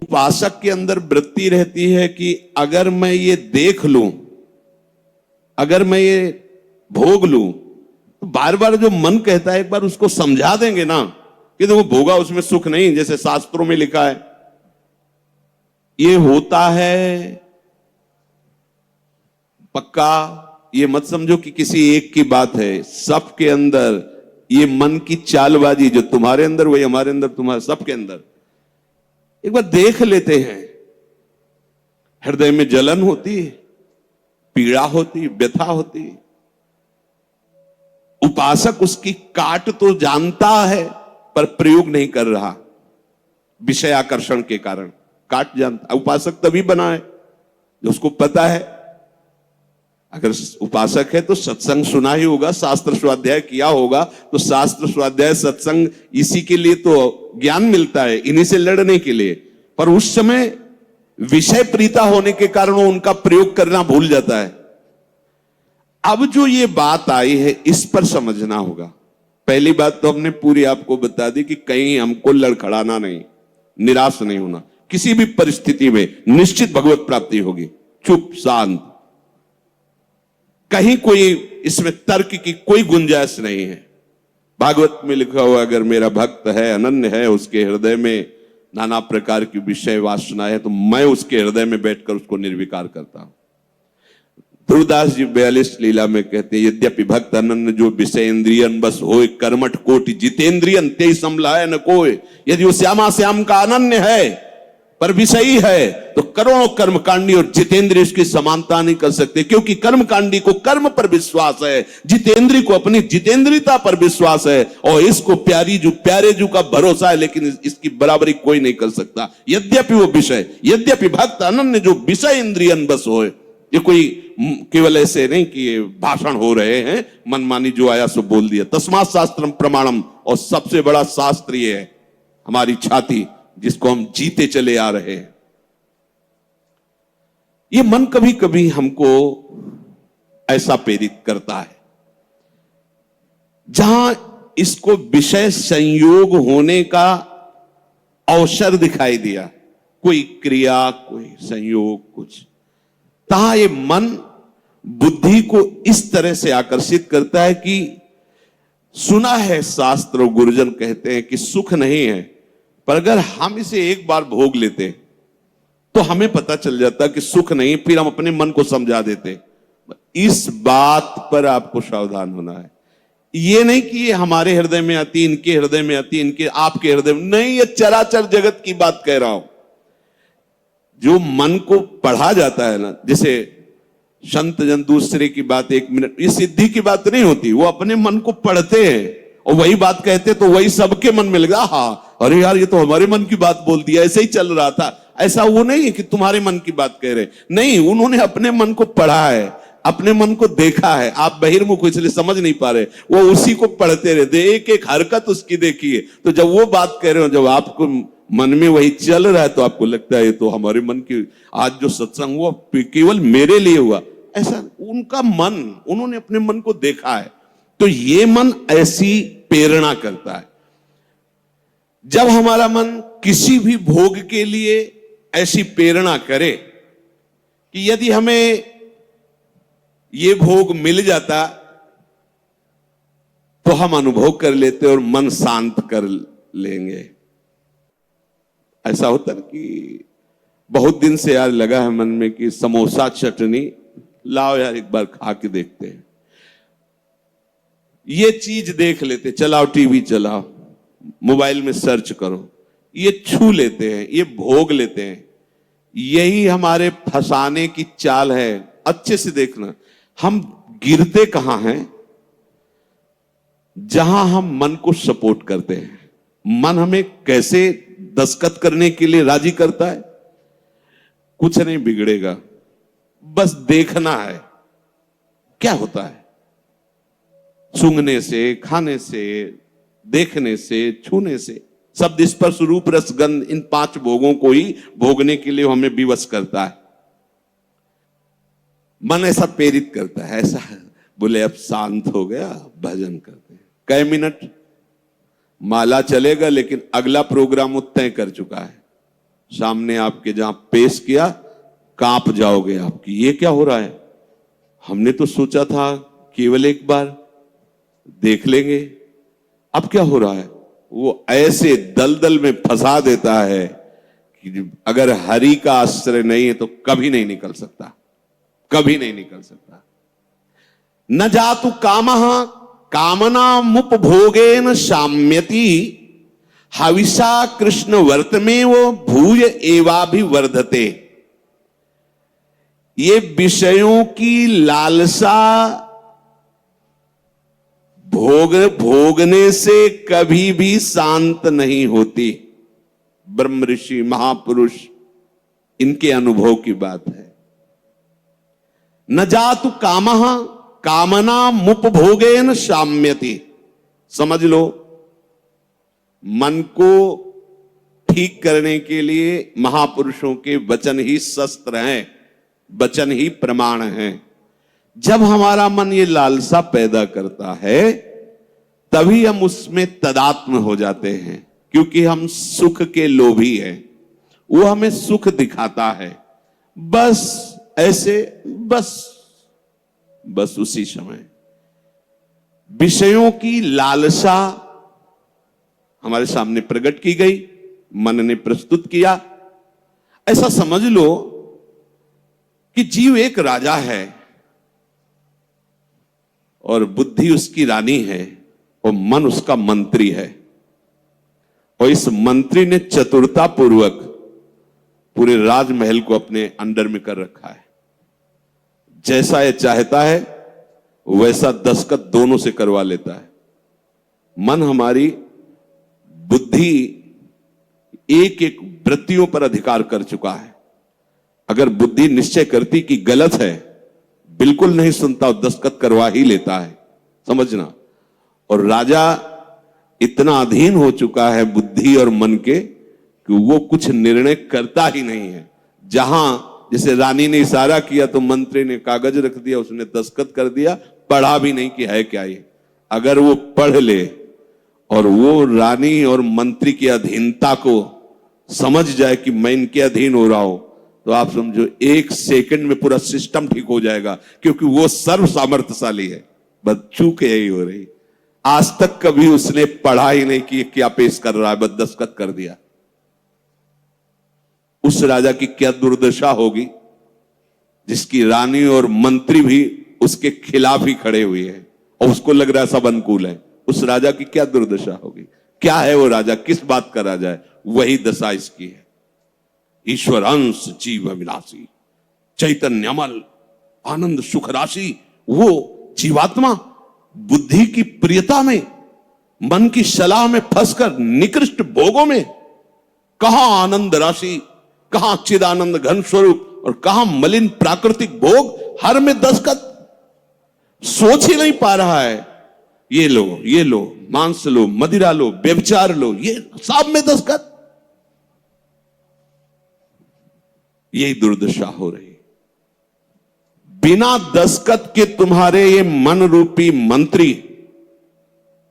उपासक के अंदर वृत्ति रहती है कि अगर मैं ये देख लूं, अगर मैं ये भोग लूं, तो बार बार जो मन कहता है एक बार उसको समझा देंगे ना कि देखो भोगा उसमें सुख नहीं, जैसे शास्त्रों में लिखा है। ये होता है पक्का, ये मत समझो कि किसी एक की बात है, सबके अंदर ये मन की चालबाजी जो तुम्हारे अंदर वही हमारे अंदर, तुम्हारे सबके अंदर। एक बार देख लेते हैं, हृदय में जलन होती है, पीड़ा होती, व्यथा होती। उपासक उसकी काट तो जानता है पर प्रयोग नहीं कर रहा, विषय आकर्षण के कारण काट जानता। उपासक तभी बना है जो उसको पता है। अगर उपासक है तो सत्संग सुना ही होगा, शास्त्र स्वाध्याय किया होगा, तो शास्त्र स्वाध्याय सत्संग इसी के लिए तो ज्ञान मिलता है, इन्हीं से लड़ने के लिए। पर उस समय विषय प्रीता होने के कारण वो उनका प्रयोग करना भूल जाता है। अब जो ये बात आई है इस पर समझना होगा। पहली बात तो हमने पूरी आपको बता दी कि कहीं हमको लड़खड़ाना नहीं, निराश नहीं होना, किसी भी परिस्थिति में निश्चित भगवत प्राप्ति होगी। चुप शांत, कहीं कोई इसमें तर्क की कोई गुंजाइश नहीं है। भागवत में लिखा हुआ अगर मेरा भक्त है, अनन्य है, उसके हृदय में नाना प्रकार की विषय वासना है, तो मैं उसके हृदय में बैठकर उसको निर्विकार करता हूं। ध्रुवदास जी 42 लीला में कहते हैं, यद्यपि भक्त अनन्य जो विषय इंद्रियन बस होए, कर्मठ कोटि जितेंद्रियन ते समलाय न कोय। यदि वो श्यामा श्याम का अनन्य है पर विषयी है तो करोड़ों कर्मकांडी और जितेंद्रिय उसकी समानता नहीं कर सकते, क्योंकि कर्मकांडी को कर्म पर विश्वास है, जितेंद्रिय को अपनी जितेंद्रियता पर विश्वास है, और इसको प्यारे जू का भरोसा है, लेकिन इसकी बराबरी कोई नहीं कर सकता। यद्यपि वो विषय, यद्यपि भक्त अनन्य जो विषय इंद्रियन बस होए। ये कोई केवल ऐसे नहीं कि ये भाषण हो रहे हैं, मनमानी जो आया सो बोल दिया। तस्मात् शास्त्रम प्रमाणम, और सबसे बड़ा शास्त्र ये है हमारी छाती, जिसको हम जीते चले आ रहे हैं। ये मन कभी कभी हमको ऐसा प्रेरित करता है जहां इसको विषय संयोग होने का अवसर दिखाई दिया, कोई क्रिया, कोई संयोग, कुछ, तहां ये मन बुद्धि को इस तरह से आकर्षित करता है कि सुना है शास्त्र और गुरुजन कहते हैं कि सुख नहीं है, पर अगर हम इसे एक बार भोग लेते तो हमें पता चल जाता कि सुख नहीं, फिर हम अपने मन को समझा देते। इस बात पर आपको सावधान होना है। ये नहीं कि ये हमारे हृदय में आती, इनके हृदय में आती, इनके आपके हृदय में नहीं, ये चराचर जगत की बात कह रहा हूं। जो मन को पढ़ा जाता है ना, जैसे संत जन दूसरे की बात 1 मिनट, ये सिद्धि की बात नहीं होती, वो अपने मन को पढ़ते हैं और वही बात कहते तो वही सबके मन में लगा, हाँ अरे यार ये तो हमारे मन की बात बोल दिया, ऐसे ही चल रहा था। ऐसा वो नहीं है कि तुम्हारे मन की बात कह रहे, नहीं, उन्होंने अपने मन को पढ़ा है, अपने मन को देखा है। आप बहिर्मुख हो इसलिए समझ नहीं पा रहे, वो उसी को पढ़ते रहते, एक एक हरकत उसकी देखिए। तो जब वो बात कह रहे हो, जब आपको मन में वही चल रहा है, तो आपको लगता है ये तो हमारे मन की, आज जो सत्संग हुआ केवल मेरे लिए हुआ। ऐसा उनका मन, उन्होंने अपने मन को देखा है। तो ये मन ऐसी प्रेरणा करता है। जब हमारा मन किसी भी भोग के लिए ऐसी प्रेरणा करे कि यदि हमें ये भोग मिल जाता तो हम अनुभव कर लेते और मन शांत कर लेंगे। ऐसा होता है कि बहुत दिन से यार लगा है मन में कि समोसा चटनी लाओ यार एक बार खा के देखते हैं, ये चीज देख लेते, चलाओ टीवी चलाओ, मोबाइल में सर्च करो, ये छू लेते हैं, ये भोग लेते हैं। यही हमारे फंसाने की चाल है। अच्छे से देखना, हम गिरते कहां हैं? जहां हम मन को सपोर्ट करते हैं। मन हमें कैसे दस्तखत करने के लिए राजी करता है? कुछ नहीं बिगड़ेगा, बस देखना है क्या होता है। सूंघने से, खाने से, देखने से, छूने से, शब्द स्पर्श रूप रस गंध, इन 5 भोगों को ही भोगने के लिए हमें विवश करता है। मन ऐसा प्रेरित करता है, ऐसा बोले अब शांत हो गया, भजन करते हैं। कई मिनट माला चलेगा, लेकिन अगला प्रोग्राम वो तय कर चुका है। सामने आपके जहां पेश किया, कांप जाओगे आप कि ये क्या हो रहा है। हमने तो सोचा था केवल एक बार देख लेंगे, अब क्या हो रहा है। वो ऐसे दलदल में फंसा देता है कि अगर हरि का आश्रय नहीं है तो कभी नहीं निकल सकता, कभी नहीं निकल सकता। न जातु कामः कामना मुपभोगेन शाम्यति हविषा कृष्ण वर्तमेव भूय एवाभिवर्धते। ये विषयों की लालसा भोगने से कभी भी शांत नहीं होती। ब्रह्म ऋषि महापुरुष इनके अनुभव की बात है। न जातु कामः कामना मुपभोगेन शाम्यति। समझ लो, मन को ठीक करने के लिए महापुरुषों के वचन ही शस्त्र हैं, वचन ही प्रमाण हैं। जब हमारा मन ये लालसा पैदा करता है तभी हम उसमें तदात्म हो जाते हैं, क्योंकि हम सुख के लोभी हैं। वो हमें सुख दिखाता है, बस ऐसे, बस उसी समय विषयों की लालसा हमारे सामने प्रकट की गई, मन ने प्रस्तुत किया। ऐसा समझ लो कि जीव एक राजा है और बुद्धि उसकी रानी है और मन उसका मंत्री है। और इस मंत्री ने चतुरता पूर्वक पूरे राजमहल को अपने अंडर में कर रखा है। जैसा यह चाहता है वैसा दस्तखत दोनों से करवा लेता है। मन, हमारी बुद्धि एक एक वृत्तियों पर अधिकार कर चुका है। अगर बुद्धि निश्चय करती कि गलत है, बिल्कुल नहीं सुनता और दस्तखत करवा ही लेता है, समझना। और राजा इतना अधीन हो चुका है बुद्धि और मन के कि वो कुछ निर्णय करता ही नहीं है। जहां जैसे रानी ने इशारा किया तो मंत्री ने कागज रख दिया, उसने दस्तखत कर दिया, पढ़ा भी नहीं कि है क्या ये। अगर वो पढ़ ले और वो रानी और मंत्री की अधीनता को समझ जाए कि मैं इनके अधीन हो रहा हूं, तो आप समझो एक सेकंड में पूरा सिस्टम ठीक हो जाएगा, क्योंकि वो सर्व सामर्थ्यशाली है। बस चूक यही हो रही, आज तक कभी उसने पढ़ा ही नहीं कि क्या पेश कर रहा है, बस दस्तखत कर दिया। उस राजा की क्या दुर्दशा होगी जिसकी रानी और मंत्री भी उसके खिलाफ ही खड़े हुए हैं और उसको लग रहा है सब अनुकूल है। उस राजा की क्या दुर्दशा होगी। क्या है वो राजा, किस बात का राजा है, वही दशा इसकी है। ईश्वर अंश जीव अविनाशी चैतन्यमल आनंद सुख राशि। वो जीवात्मा बुद्धि की प्रियता में, मन की सलाह में फंसकर निकृष्ट भोगों में, कहां आनंद राशि, कहां चिदानंद घन स्वरूप और कहां मलिन प्राकृतिक भोग, हर में दस्तखत। सोच ही नहीं पा रहा है। ये लो, मांस लो, मदिरा लो, व्यभिचार लो, ये सब में दस्तखत। यही दुर्दशा हो रही। बिना दस्तखत के तुम्हारे ये मन रूपी मंत्री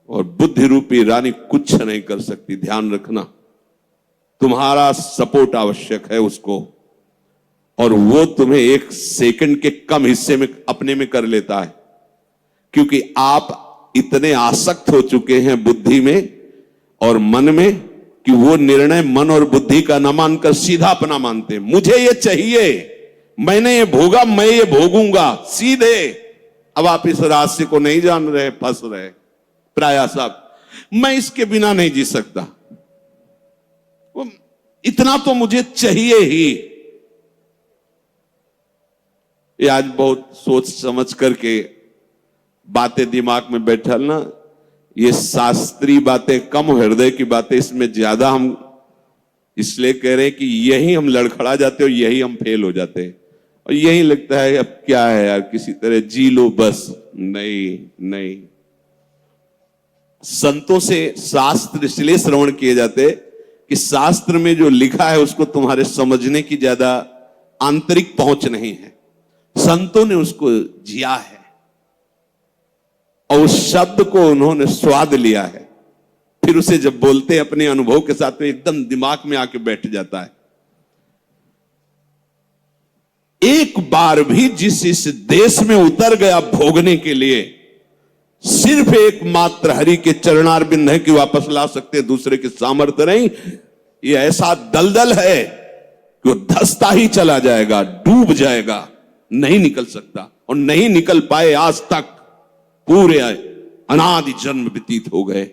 और बुद्धि रूपी रानी कुछ नहीं कर सकती। ध्यान रखना, तुम्हारा सपोर्ट आवश्यक है उसको, और वो तुम्हें एक सेकंड के कम हिस्से में अपने में कर लेता है, क्योंकि आप इतने आसक्त हो चुके हैं बुद्धि में और मन में कि वो निर्णय मन और बुद्धि का न मानकर सीधा अपना मानते हैं। मुझे ये चाहिए, मैंने ये भोगा, मैं ये भोगूंगा, सीधे। अब आप इस रास्ते को नहीं जान रहे, फंस रहे प्राय सब। मैं इसके बिना नहीं जी सकता, इतना तो मुझे चाहिए ही। ये आज बहुत सोच समझ करके बातें दिमाग में बैठलना, ये शास्त्रीय बातें कम, हृदय की बातें इसमें ज्यादा हम इसलिए कह रहे हैं कि यही हम लड़खड़ा जाते हैं और यही हम फेल हो जाते हैं। और यही लगता है अब क्या है यार, किसी तरह जी लो बस। नहीं, संतों से शास्त्र इसलिए श्रवण किए जाते कि शास्त्र में जो लिखा है उसको तुम्हारे समझने की ज्यादा आंतरिक पहुंच नहीं है। संतों ने उसको जिया है और उस शब्द को उन्होंने स्वाद लिया है, फिर उसे जब बोलते हैं अपने अनुभव के साथ तो एकदम दिमाग में आके बैठ जाता है। एक बार भी जिस इस देश में उतर गया भोगने के लिए, सिर्फ एकमात्र हरि के चरणार बिंद है कि वापस ला सकते, दूसरे के सामर्थ्य नहीं। ये ऐसा दलदल है कि वो धंसता ही चला जाएगा, डूब जाएगा, नहीं निकल सकता। और नहीं निकल पाए आज तक, पूरे अनादि जन्म व्यतीत हो गए।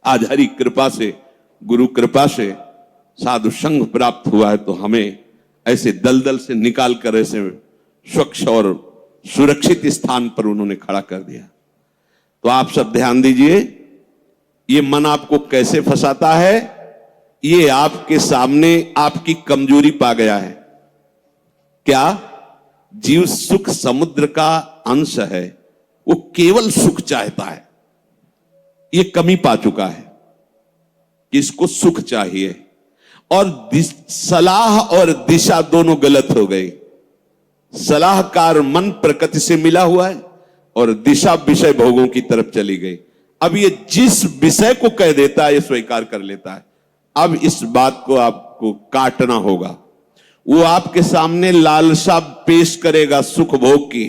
आज हरि कृपा से, गुरु कृपा से साधु संग प्राप्त हुआ है, तो हमें ऐसे दलदल से निकाल कर ऐसे स्वच्छ और सुरक्षित स्थान पर उन्होंने खड़ा कर दिया। तो आप सब ध्यान दीजिए, ये मन आपको कैसे फंसाता है। ये आपके सामने आपकी कमजोरी पा गया है। क्या? जीव सुख समुद्र का अंश है, वो केवल सुख चाहता है। ये कमी पा चुका है कि इसको सुख चाहिए, और सलाह और दिशा दोनों गलत हो गई। सलाहकार मन प्रकृति से मिला हुआ है और दिशा विषय भोगों की तरफ चली गई। अब ये जिस विषय को कह देता है ये स्वीकार कर लेता है। अब इस बात को आपको काटना होगा। वो आपके सामने लालसा पेश करेगा सुख भोग की।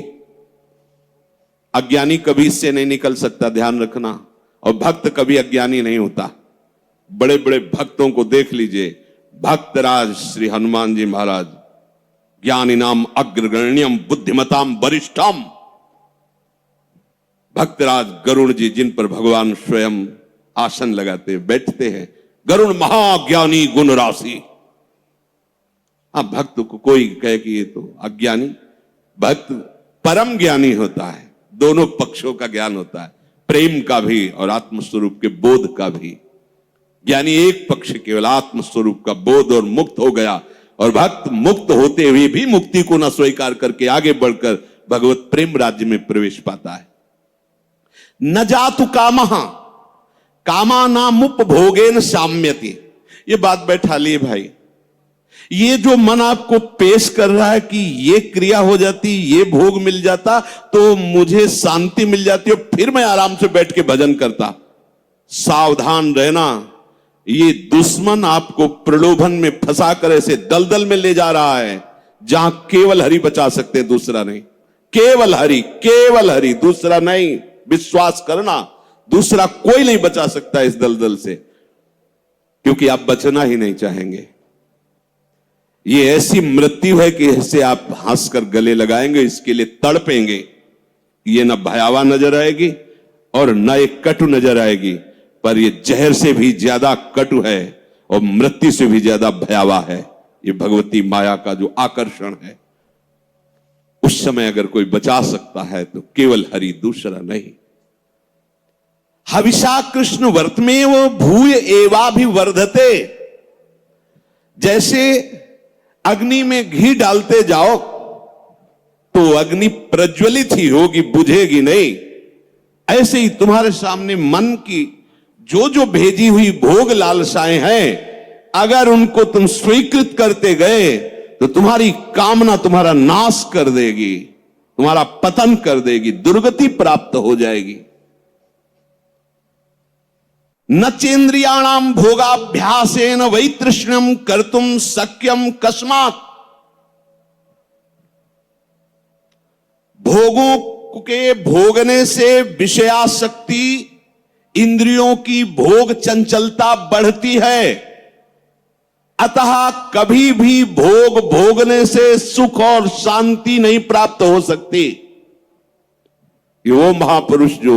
अज्ञानी कभी इससे नहीं निकल सकता, ध्यान रखना। और भक्त कभी अज्ञानी नहीं होता। बड़े बड़े भक्तों को देख लीजिए, भक्तराज श्री हनुमान जी महाराज, ज्ञानी नाम अग्रगण्यम बुद्धिमताम वरिष्ठम। भक्तराज गरुड़ जी, जिन पर भगवान स्वयं आसन लगाते बैठते हैं, गरुड़ महाज्ञानी गुण राशि। हाँ, भक्त को कोई कहे कि ये तो अज्ञानी, भक्त परम ज्ञानी होता है। दोनों पक्षों का ज्ञान होता है, प्रेम का भी और आत्मस्वरूप के बोध का भी। ज्ञानी एक पक्ष केवल आत्मस्वरूप का बोध और मुक्त हो गया, और भक्त मुक्त होते हुए भी मुक्ति को न स्वीकार करके आगे बढ़कर भगवत प्रेम राज्य में प्रवेश पाता है। न जातु कामः कामानामुपभोगेन साम्यति। ये बात बैठा लिए भाई। ये जो मन आपको पेश कर रहा है कि ये क्रिया हो जाती, ये भोग मिल जाता तो मुझे शांति मिल जाती और फिर मैं आराम से बैठ के भजन करता, सावधान रहना। ये दुश्मन आपको प्रलोभन में फंसा कर ऐसे दलदल में ले जा रहा है जहां केवल हरि बचा सकते, दूसरा नहीं। केवल हरि, केवल हरि, दूसरा नहीं। विश्वास करना, दूसरा कोई नहीं बचा सकता इस दलदल से, क्योंकि आप बचना ही नहीं चाहेंगे। ये ऐसी मृत्यु है कि इससे आप हंसकर गले लगाएंगे, इसके लिए तड़पेंगे। ये न भयावह नजर आएगी और न एक कटु नजर आएगी, पर ये जहर से भी ज्यादा कटु है और मृत्यु से भी ज्यादा भयावह है। ये भगवती माया का जो आकर्षण है, उस समय अगर कोई बचा सकता है तो केवल हरि, दूसरा नहीं। हविषा कृष्ण वर्तमेव भूय एवाभिवर्धते। जैसे अग्नि में घी डालते जाओ तो अग्नि प्रज्वलित ही होगी, बुझेगी नहीं। ऐसे ही तुम्हारे सामने मन की जो जो भेजी हुई भोग लालसाएं हैं, अगर उनको तुम स्वीकृत करते गए तो तुम्हारी कामना तुम्हारा नाश कर देगी, तुम्हारा पतन कर देगी, दुर्गति प्राप्त हो जाएगी। न चेन्द्रियाणाम भोगाभ्यासेन वैतृष्ण्यम कर्तुम शक्यम कस्मात्। भोगों के भोगने से विषयासक्ति, इंद्रियों की भोग चंचलता बढ़ती है। अतः कभी भी भोग भोगने से सुख और शांति नहीं प्राप्त हो सकती। ये वो महापुरुष जो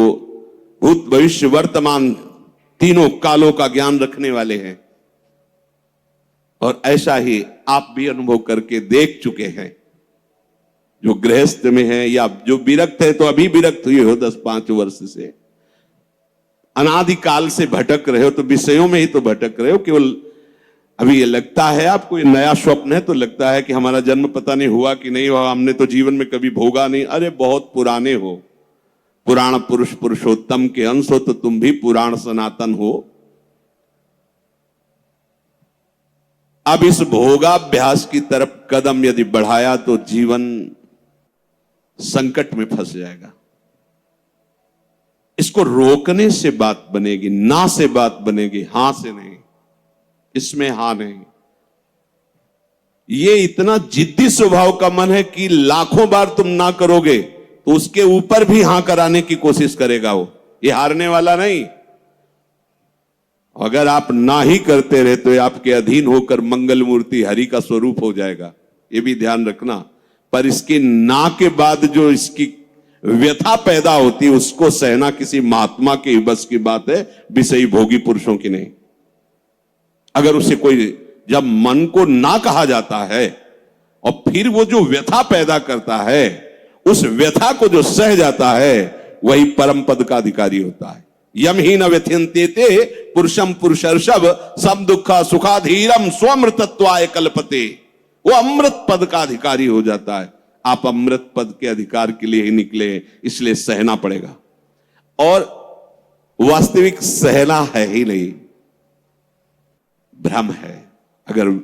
भूत भविष्य वर्तमान तीनों कालों का ज्ञान रखने वाले हैं, और ऐसा ही आप भी अनुभव करके देख चुके हैं। जो गृहस्थ में है या जो विरक्त है, तो अभी विरक्त हुए हो 10-5 वर्ष से, अनादिकाल से भटक रहे हो, तो विषयों में ही तो भटक रहे हो। केवल अभी ये लगता है आपको, ये नया स्वप्न है तो लगता है कि हमारा जन्म पता नहीं हुआ कि नहीं हुआ, हमने तो जीवन में कभी भोगा नहीं। अरे बहुत पुराने हो, पुराण पुरुष पुरुषोत्तम के अंश हो, तो तुम भी पुराण सनातन हो। अब इस भोगाभ्यास की तरफ कदम यदि बढ़ाया तो जीवन संकट में फंस जाएगा। इसको रोकने से बात बनेगी, ना से बात बनेगी, हां से नहीं। इसमें हां नहीं। ये इतना जिद्दी स्वभाव का मन है कि लाखों बार तुम ना करोगे तो उसके ऊपर भी हां कराने की कोशिश करेगा वो। ये हारने वाला नहीं। अगर आप ना ही करते रहे तो आपके अधीन होकर मंगल मूर्ति हरि का स्वरूप हो जाएगा, ये भी ध्यान रखना। पर इसके ना के बाद जो इसकी व्यथा पैदा होती है उसको सहना किसी महात्मा के बस की बात है, विषयी भोगी पुरुषों की नहीं। अगर उसे कोई, जब मन को ना कहा जाता है और फिर वो जो व्यथा पैदा करता है, उस व्यथा को जो सह जाता है वही परम पद का अधिकारी होता है। यम ही न व्यथ्यन्ते ते पुरुषम पुरुषर्षभ सम दुखा सुखाधीरम स्वमृतत्वाय कल्पते। वो अमृत पद का अधिकारी हो जाता है। आप अमृत पद के अधिकार के लिए ही निकले, इसलिए सहना पड़ेगा। और वास्तविक सहना है ही नहीं, भ्रम है। अगर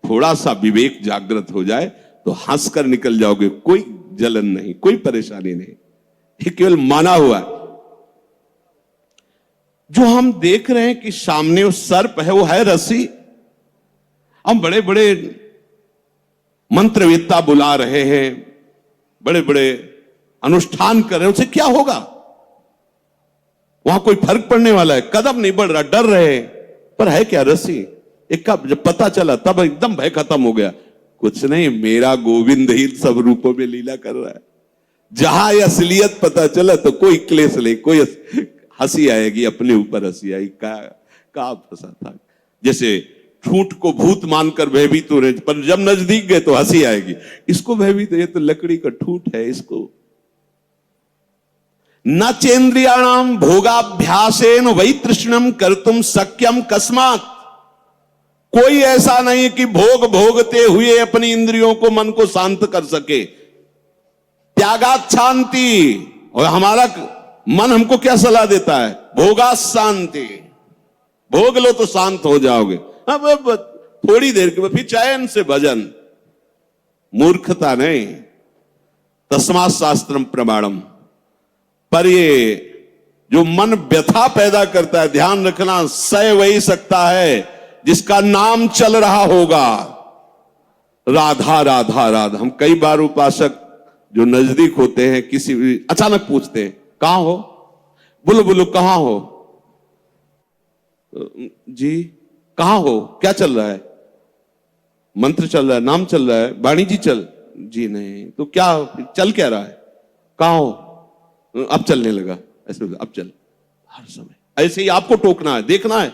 थोड़ा सा विवेक जागृत हो जाए तो हंसकर निकल जाओगे, कोई जलन नहीं, कोई परेशानी नहीं, ये केवल माना हुआ है। जो हम देख रहे हैं कि सामने वो सर्प है, वो है रस्सी। हम बड़े बड़े मंत्रवेत्ता बुला रहे हैं, बड़े बड़े अनुष्ठान कर रहे हैं, उससे क्या होगा? वहां कोई फर्क पड़ने वाला है? कदम नहीं बढ़ रहा, डर रहे हैं, पर है क्या रस्सी। एक का जब पता चला तब एकदम भय खत्म हो गया। कुछ नहीं, मेरा गोविंद ही सब रूपों में लीला कर रहा है। जहां ये असलियत पता चला तो कोई क्लेश नहीं, कोई हंसी आएगी, अपने ऊपर हंसी आई। का फंसा था, जैसे ठूंठ को भूत मानकर भयभीत हो रहे, पर जब नजदीक गए तो हंसी आएगी। इसको भयभीत, ये तो लकड़ी का ठूंठ है, इसको न चेन्द्रियाणाम भोगाभ्यासेन वै तृष्णम कर्तुम शक्यम कस्मात्। कोई ऐसा नहीं कि भोग भोगते हुए अपनी इंद्रियों को, मन को शांत कर सके। त्यागात शांति। और हमारा मन हमको क्या सलाह देता है? भोगा शांति। भोग लो तो शांत हो जाओगे। अब थोड़ी देर के बाद फिर चैन से भजन। मूर्खता नहीं, तस्मात् शास्त्रम प्रमाणम। पर ये जो मन व्यथा पैदा करता है, ध्यान रखना, सह वही सकता है जिसका नाम चल रहा होगा। राधा राधा राधा। हम कई बार उपासक जो नजदीक होते हैं, किसी भी अचानक पूछते हैं कहां हो, बोलो बोलो कहां हो जी, कहां हो, क्या चल रहा है? मंत्र चल रहा है, नाम चल रहा है, वाणी जी चल जी। नहीं तो क्या चल क्या रहा है? कहां हो? अब चलने लगा, ऐसे अब चल। हर समय ऐसे ही आपको टोकना है, देखना है।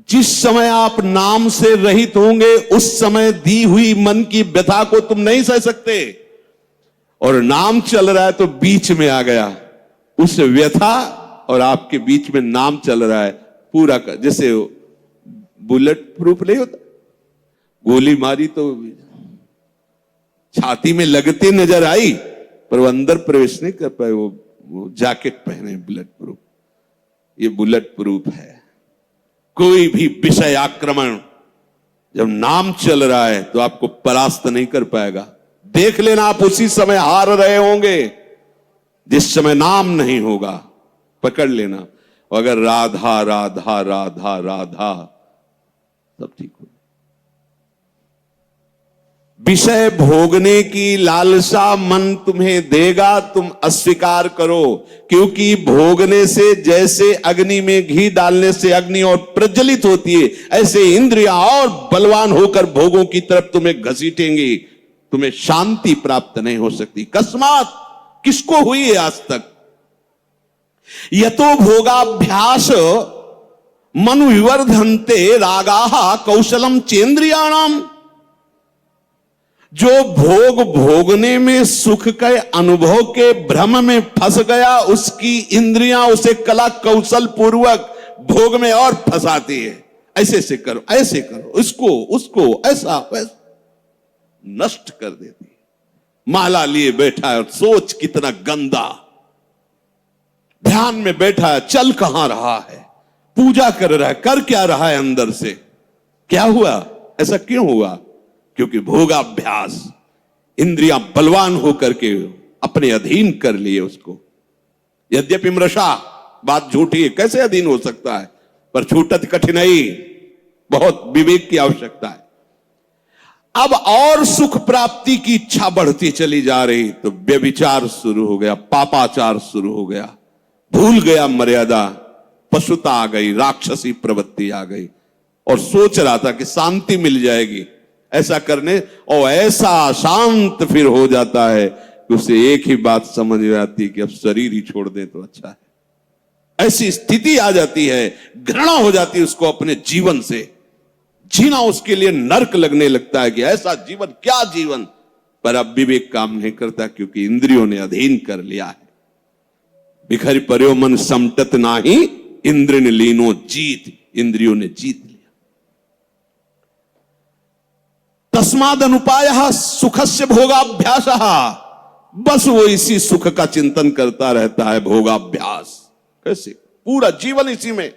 जिस समय आप नाम से रहित होंगे उस समय दी हुई मन की व्यथा को तुम नहीं सह सकते। और नाम चल रहा है तो बीच में आ गया, उस व्यथा और आपके बीच में नाम चल रहा है पूरा कर। जैसे बुलेट प्रूफ नहीं होता, गोली मारी तो छाती में लगती नजर आई पर वो अंदर प्रवेश नहीं कर पाए। वो जैकेट पहने बुलेट प्रूफ, ये बुलेट प्रूफ है। कोई भी विषय आक्रमण जब नाम चल रहा है तो आपको परास्त नहीं कर पाएगा। देख लेना, आप उसी समय हार रहे होंगे जिस समय नाम नहीं होगा। पकड़ लेना। अगर राधा राधा राधा राधा, सब ठीक हो। विषय भोगने की लालसा मन तुम्हें देगा, तुम अस्वीकार करो। क्योंकि भोगने से जैसे अग्नि में घी डालने से अग्नि और प्रज्वलित होती है, ऐसे इंद्रियां और बलवान होकर भोगों की तरफ तुम्हें घसीटेंगी। तुम्हें शांति प्राप्त नहीं हो सकती। कस्मात, किसको हुई है आज तक? यतो भोगाभ्यास मनु विवर्धन्ते रागाः कौशलम चेन्द्रियाणाम। जो भोग भोगने में सुख के अनुभव के भ्रम में फंस गया, उसकी इंद्रियां उसे कला कौशल पूर्वक भोग में और फंसाती है। ऐसे से करो, ऐसे करो, इसको उसको, ऐसा वैसा, नष्ट कर देती है। माला लिए बैठा है और सोच कितना गंदा, ध्यान में बैठा है, चल कहां रहा है, पूजा कर रहा है, कर क्या रहा है अंदर से? क्या हुआ? ऐसा क्यों हुआ? क्योंकि भोगाभ्यास, इंद्रियां बलवान होकर के अपने अधीन कर लिए उसको। यद्यपि मृषा, बात झूठी है, कैसे अधीन हो सकता है? पर छूटत कठिनाई, बहुत विवेक की आवश्यकता है। अब और सुख प्राप्ति की इच्छा बढ़ती चली जा रही, तो व्यभिचार शुरू हो गया, पापाचार शुरू हो गया, भूल गया मर्यादा, पशुता आ गई, राक्षसी प्रवृत्ति आ गई, और सोच रहा था कि शांति मिल जाएगी ऐसा करने, और ऐसा शांत फिर हो जाता है कि उसे एक ही बात समझ में आती कि अब शरीर ही छोड़ दें तो अच्छा है। ऐसी स्थिति आ जाती है, घृणा हो जाती है उसको अपने जीवन से, जीना उसके लिए नर्क लगने लगता है कि ऐसा जीवन, क्या जीवन। पर अब विवेक काम नहीं करता, क्योंकि इंद्रियों ने अधीन कर लिया है। बिखर पर्यो मन समटत नाही, इंद्र ने लीनो जीत, इंद्रियों ने जीत लिया। तस्माद अनुपाय सुखस्य भोगाभ्यास, बस वो इसी सुख का चिंतन करता रहता है, भोगाभ्यास। कैसे? पूरा जीवन इसी में,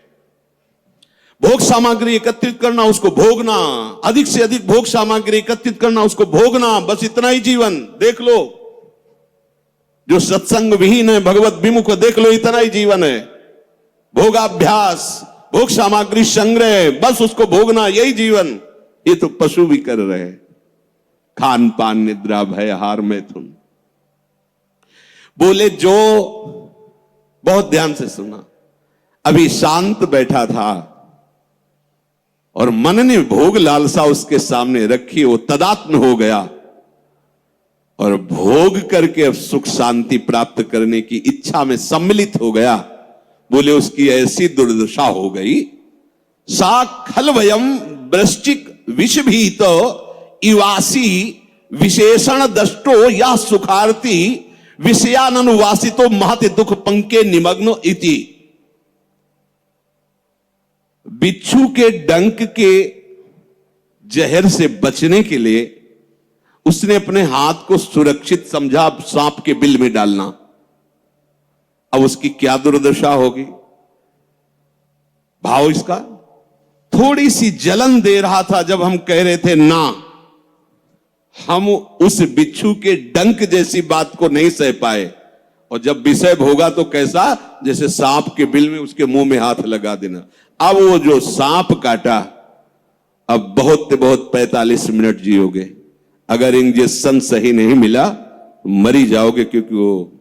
भोग सामग्री एकत्रित करना, उसको भोगना, अधिक से अधिक भोग सामग्री एकत्रित करना, उसको भोगना, बस इतना ही जीवन। देख लो जो सत्संग विहीन है, भगवत विमुख, देख लो इतना ही जीवन है। भोगाभ्यास, भोग सामग्री संग्रह, बस उसको भोगना, यही जीवन। ये तो पशु भी कर रहे हैं, खान पान निद्रा भय हार मैथुन। बोले जो, बहुत ध्यान से सुना, अभी शांत बैठा था और मन ने भोग लालसा उसके सामने रखी, वो तदात्म हो गया और भोग करके अब सुख शांति प्राप्त करने की इच्छा में सम्मिलित हो गया। बोले उसकी ऐसी दुर्दशा हो गई, सा खलवयम वृश्चिक विषभीत इवासी विशेषण दष्टो या सुखार्थी विषयानुवासितो महति दुख पंके निमग्नो इति। बिच्छू के डंक के जहर से बचने के लिए उसने अपने हाथ को सुरक्षित समझा सांप के बिल में डालना। अब उसकी क्या दुर्दशा होगी? भाव इसका, थोड़ी सी जलन दे रहा था जब हम कह रहे थे ना, हम उस बिच्छू के डंक जैसी बात को नहीं सह पाए, और जब विषय भोगा तो कैसा, जैसे सांप के बिल में उसके मुंह में हाथ लगा देना। अब वो जो सांप काटा, अब बहुत 45 मिनट जियोगे, अगर इंजेक्शन सही नहीं मिला मरी जाओगे, क्योंकि वो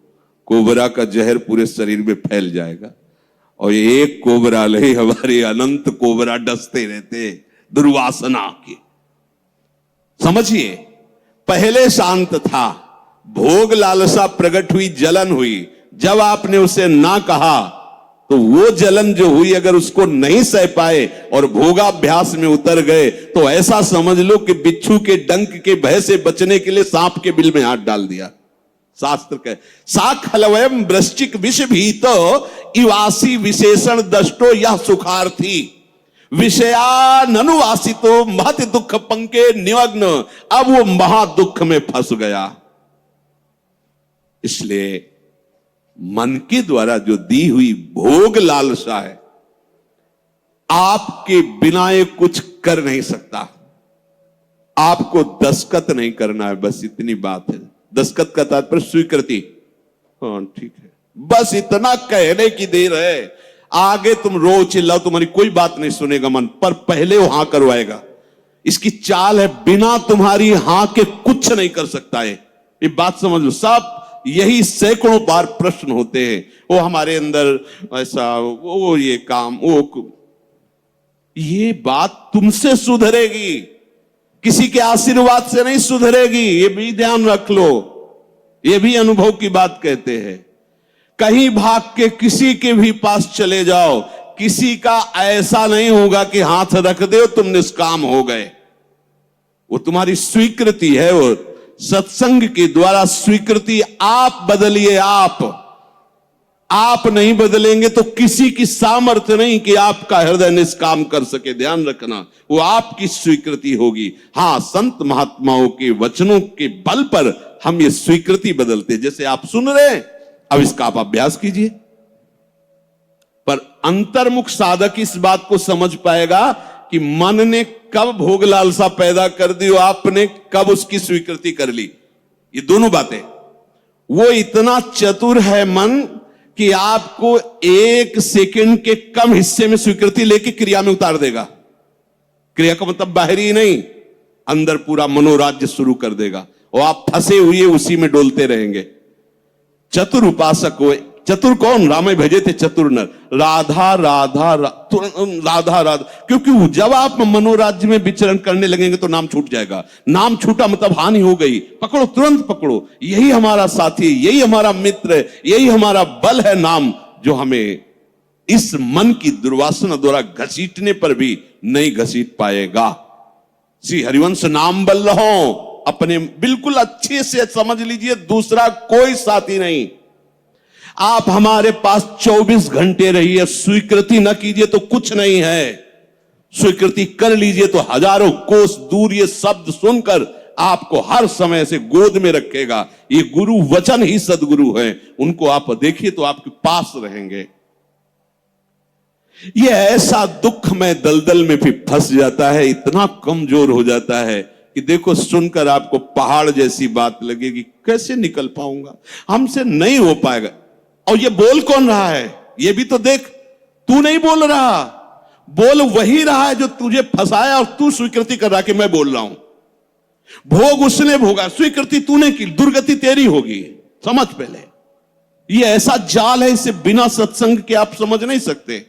कोबरा का जहर पूरे शरीर में फैल जाएगा। और ये एक कोबरा नहीं, हमारे अनंत कोबरा डसते रहते दुर्वासना के। समझिए, पहले शांत था, भोग लालसा प्रकट हुई, जलन हुई, जब आपने उसे ना कहा तो वो जलन जो हुई, अगर उसको नहीं सह पाए और भोगाभ्यास में उतर गए, तो ऐसा समझ लो कि बिच्छू के डंक के भय से बचने के लिए सांप के बिल में हाथ डाल दिया। शास्त्र कहे सा खलवयम वृश्चिक विष भीत इवासी विशेषण दष्टो यह सुखार्थी विषयानुवासितो महत दुख पंके निमग्न। अब वो महा दुख में फंस गया। इसलिए मन के द्वारा जो दी हुई भोग लालसा है, आपके बिना ये कुछ कर नहीं सकता। आपको दस्तखत नहीं करना है, बस इतनी बात है। दस्तखत का तात्पर्य स्वीकृति। हाँ ठीक है, बस इतना कहने की देर है। आगे तुम रो चिल्लाओ, तुम्हारी कोई बात नहीं सुनेगा मन, पर पहले वो हां करवाएगा। इसकी चाल है, बिना तुम्हारी हां के कुछ नहीं कर सकता है। ये बात समझ लो। सब यही सैकड़ों बार प्रश्न होते हैं, वो हमारे अंदर ऐसा, वो ये काम, वो ये बात तुमसे सुधरेगी, किसी के आशीर्वाद से नहीं सुधरेगी। ये भी ध्यान रख लो, ये भी अनुभव की बात कहते हैं। कहीं भाग के किसी के भी पास चले जाओ, किसी का ऐसा नहीं होगा कि हाथ रख दे तुम निष्काम हो गए। वो तुम्हारी स्वीकृति है, वो सत्संग के द्वारा स्वीकृति। आप बदलिए, आप नहीं बदलेंगे तो किसी की सामर्थ्य नहीं कि आपका हृदय निष्काम कर सके। ध्यान रखना, वो आपकी स्वीकृति होगी। हां, संत महात्माओं के वचनों के बल पर हम ये स्वीकृति बदलते। जैसे आप सुन रहे हैं, अब इसका आप अभ्यास कीजिए। पर अंतर्मुख साधक इस बात को समझ पाएगा कि मन ने कब भोग लालसा पैदा कर दी और आपने कब उसकी स्वीकृति कर ली। ये दोनों बातें। वो इतना चतुर है मन कि आपको 1 सेकंड के कम हिस्से में स्वीकृति लेके क्रिया में उतार देगा। क्रिया का मतलब बाहरी नहीं, अंदर पूरा मनोराज्य शुरू कर देगा और आप फंसे हुए उसी में डोलते रहेंगे। चतुर उपासक हो, चतुर कौन? रामे भजे थे चतुर नर, राधा राधा राधा राधा। क्योंकि जब आप मनोराज्य में विचरण करने लगेंगे तो नाम छूट जाएगा। नाम छूटा मतलब हानि हो गई। पकड़ो, तुरंत पकड़ो। यही हमारा साथी, यही हमारा मित्र, यही हमारा बल है नाम, जो हमें इस मन की दुर्वासना द्वारा घसीटने पर भी नहीं घसीट पाएगा। श्री हरिवंश नाम बल रहो, अपने बिल्कुल अच्छे से समझ लीजिए, दूसरा कोई साथी नहीं। आप हमारे पास 24 घंटे रहिए, स्वीकृति न कीजिए तो कुछ नहीं है, स्वीकृति कर लीजिए तो हजारों कोस दूर ये शब्द सुनकर आपको हर समय से गोद में रखेगा। ये गुरु वचन ही सदगुरु है, उनको आप देखिए तो आपके पास रहेंगे। ये ऐसा दुख में दलदल में भी फंस जाता है, इतना कमजोर हो जाता है कि देखो, सुनकर आपको पहाड़ जैसी बात लगेगी, कैसे निकल पाऊंगा, हमसे नहीं हो पाएगा। और ये बोल कौन रहा है? ये भी तो देख, तू नहीं बोल रहा, बोल वही रहा है जो तुझे फंसाया और तू स्वीकृति कर रहा कि मैं बोल रहा हूं। भोग उसने भोगा, स्वीकृति तूने की, दुर्गति तेरी होगी। समझ पहले, ये ऐसा जाल है, इसे बिना सत्संग के आप समझ नहीं सकते।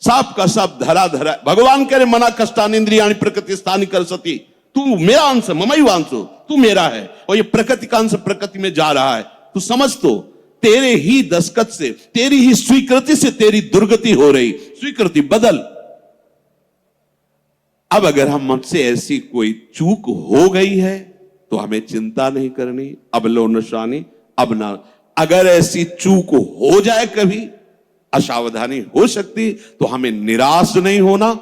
साफ का साफ धरा धरा। भगवान कह रहे मना कष्टान इंद्रियाणि प्रकृति स्थानी कर सती, तू मेरा अंश, ममई वांसो, तू मेरा है, और ये प्रकृति का अंश प्रकृति में जा रहा है। तू समझ, तो तेरे ही दस्तखत से, तेरी ही स्वीकृति से तेरी दुर्गति हो रही। स्वीकृति बदल। अब अगर हम मुझसे ऐसी कोई चूक हो गई है तो हमें चिंता नहीं करनी, अब लो नशानी अब ना। अगर ऐसी चूक हो जाए, कभी असावधानी हो सकती, तो हमें निराश नहीं होना।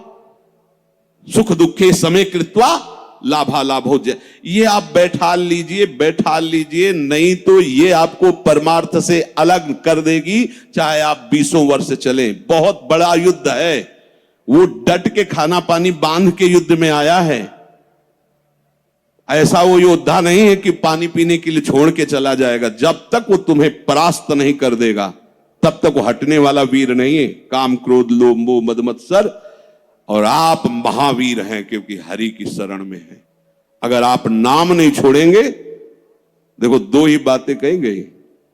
सुख दुखे समय कृत्वा लाभा लाभ हो जाए, ये आप बैठा लीजिए, नहीं तो ये आपको परमार्थ से अलग कर देगी, चाहे आप 20 वर्ष चलें। बहुत बड़ा युद्ध है, वो डट के खाना पानी बांध के युद्ध में आया है। ऐसा वो योद्धा नहीं है कि पानी पीने के लिए छोड़ के चला जाएगा। जब तक वो तुम्हें परास्त नहीं कर देगा तब तक वो हटने वाला वीर नहीं है। काम क्रोध लोभ मोह मद मत्सर, और आप महावीर हैं क्योंकि हरि की शरण में हैं। अगर आप नाम नहीं छोड़ेंगे, देखो 2 ही बातें कही गई,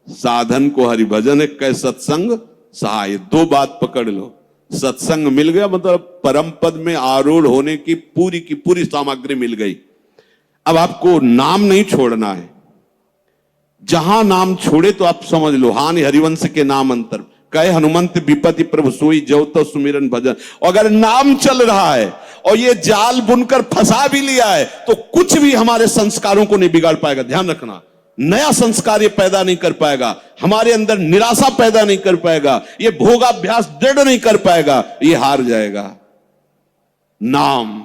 साधन को हरि भजन है, कै सत्संग सहाय। 2 बात पकड़ लो, सत्संग मिल गया मतलब परम पद में आरूढ़ होने की पूरी सामग्री मिल गई। अब आपको नाम नहीं छोड़ना है। जहां नाम छोड़े तो आप समझ लो, हानि हरिवंश के नाम अंतर कहे हनुमंत विपत्ति प्रभु सोई जव तो सुमिरन भजन। अगर नाम चल रहा है और ये जाल बुनकर फंसा भी लिया है तो कुछ भी हमारे संस्कारों को नहीं बिगाड़ पाएगा। ध्यान रखना, नया संस्कार ये पैदा नहीं कर पाएगा, हमारे अंदर निराशा पैदा नहीं कर पाएगा, ये भोगाभ्यास दृढ़ नहीं कर पाएगा, ये हार जाएगा। नाम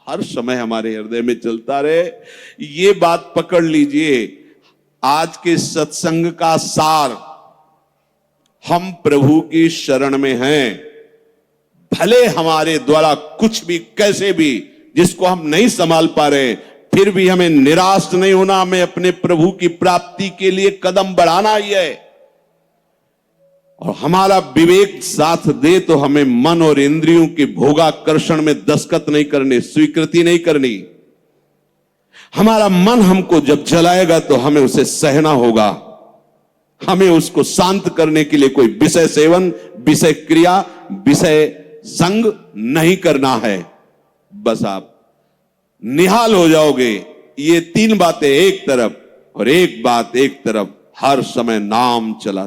हर समय हमारे हृदय में चलता रहे, ये बात पकड़ लीजिए। आज के सत्संग का सार, हम प्रभु की शरण में हैं। भले हमारे द्वारा कुछ भी कैसे भी, जिसको हम नहीं संभाल पा रहे, फिर भी हमें निराश नहीं होना, हमें अपने प्रभु की प्राप्ति के लिए कदम बढ़ाना ही है। और हमारा विवेक साथ दे तो हमें मन और इंद्रियों के भोगाकर्षण में दस्तखत नहीं करने, स्वीकृति नहीं करनी। हमारा मन हमको जब जलाएगा तो हमें उसे सहना होगा। हमें उसको शांत करने के लिए कोई विषय सेवन, विषय क्रिया, विषय संग नहीं करना है। बस आप निहाल हो जाओगे। ये 3 बातें एक तरफ और एक बात एक तरफ, हर समय नाम चला